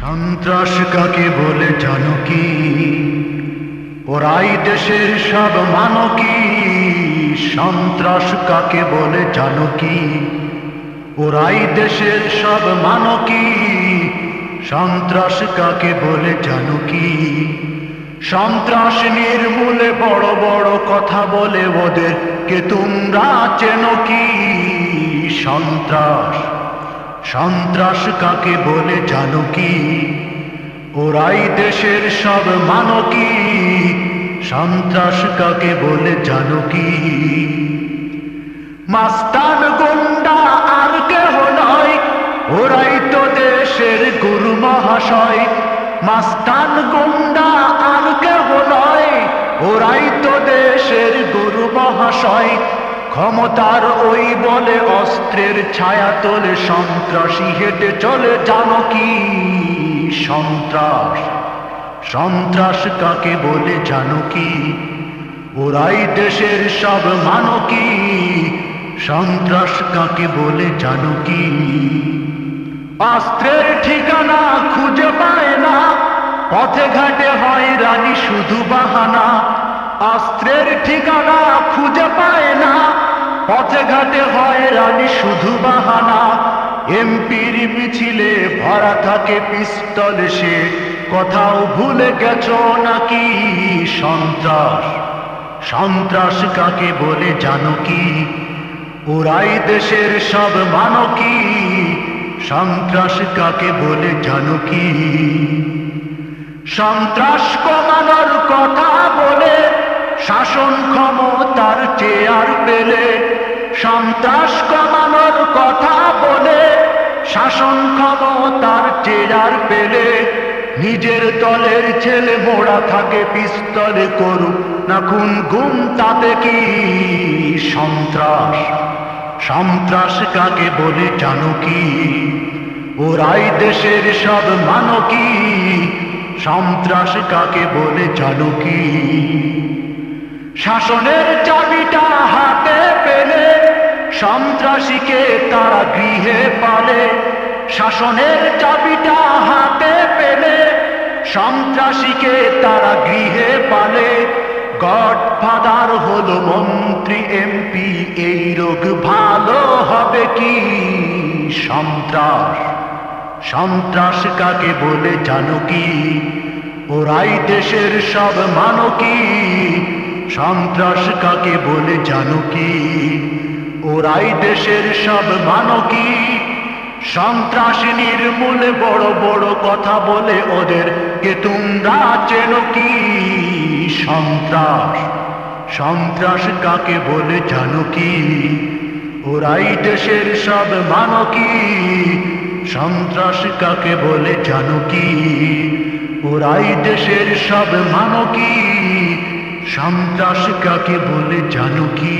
সন্ত্রাস কাকে বলে জানো কি? ওরাই দেশের সব মানো কি? সন্ত্রাস কাকে বলে জানো কি? ওরাই দেশের সব মানো কি? সন্ত্রাস কাকে বলে জানো কি? সন্ত্রাস নির্মূলে বড় বড় কথা বলে ওদের কে তোমরা চেনো কি? সন্ত্রাস সন্ত্রাস কাকে বলে জানো কি? ওরাই দেশের সব মানো কি? সন্ত্রাস কাকে বলে জানো কি? মাস্তান গুন্ডা আর কেহ নয়, ওরাই তো দেশের গুরু মহাশয়। মাস্তান গুন্ডা আর কেহ নয়, ওরাই তো দেশের গুরু মহাশয়। ক্ষমতার ওই বলে অস্ত্রের ছায়া তোলে, সন্ত্রাসী হেঁটে চলে জানো কি? সন্ত্রাস সন্ত্রাস কাকে বলে জানো কি? ওরাই দেশের সব মানো কি? সন্ত্রাস কাকে বলে জানো কি? অস্ত্রের ঠিকানা খুঁজে পায় না, পথে ঘাটে হয় রানী শুধু বাহানা। অস্ত্রের ঠিকানা খুঁজে পায় না, পথে ঘাটে হয় রানী শুধু বাহানা। এমপির মিছিলে ভরা থাকে পিস্তল, সে কথাও ভুলে গেছো নাকি? সন্ত্রাস সন্ত্রাস কাকে বলে জানো কি? ওরাই দেশের সব মানো কি? সন্ত্রাস কাকে বলে জানো কি? সন্ত্রাস কমানোর কথা বলে শাসন ক্ষমতার চেয়ার পেলে। সন্ত্রাস কমানোর কথা বলে শাসন ক্ষমতার চেয়ার পেলে। নিজের দলের ছেলে মোড়া থাকে পিস্তলে, করুক না খুন গুম, তাতে কি? সন্ত্রাস সন্ত্রাস কাকে বলে জানো কি? ওরাই দেশের সব মানো কি? সন্ত্রাস কাকে বলে জানো কি? শাসনের চাবিটা হাতে পেলে সন্ত্রাসীকে তারা গৃহে পালে। শাসনের চাবিটা হাতে পেলে সন্ত্রাসীকে তারা গৃহে পালে। গডফাদার হলো মন্ত্রী এমপি, এই রোগ ভালো হবে কি? সন্ত্রাস সন্ত্রাস কাকে বলে জানো কি? ওরাই দেশের সব মানো কি? সন্ত্রাস কাকে বলে জানো কি? ওরাই দেশের সব মানো কি? সন্ত্রাস নির্মূলে বড় বড় কথা বলে ওদের কে তোমরা চেনো কি? সন্ত্রাস সন্ত্রাস কাকে বলে জানো কি? ওরাই দেশের সব মানো কি? সন্ত্রাস কাকে বলে জানো কি? ওরাই দেশের সব মানো কি? সন্ত্রাস কাকে বলে জানো কি?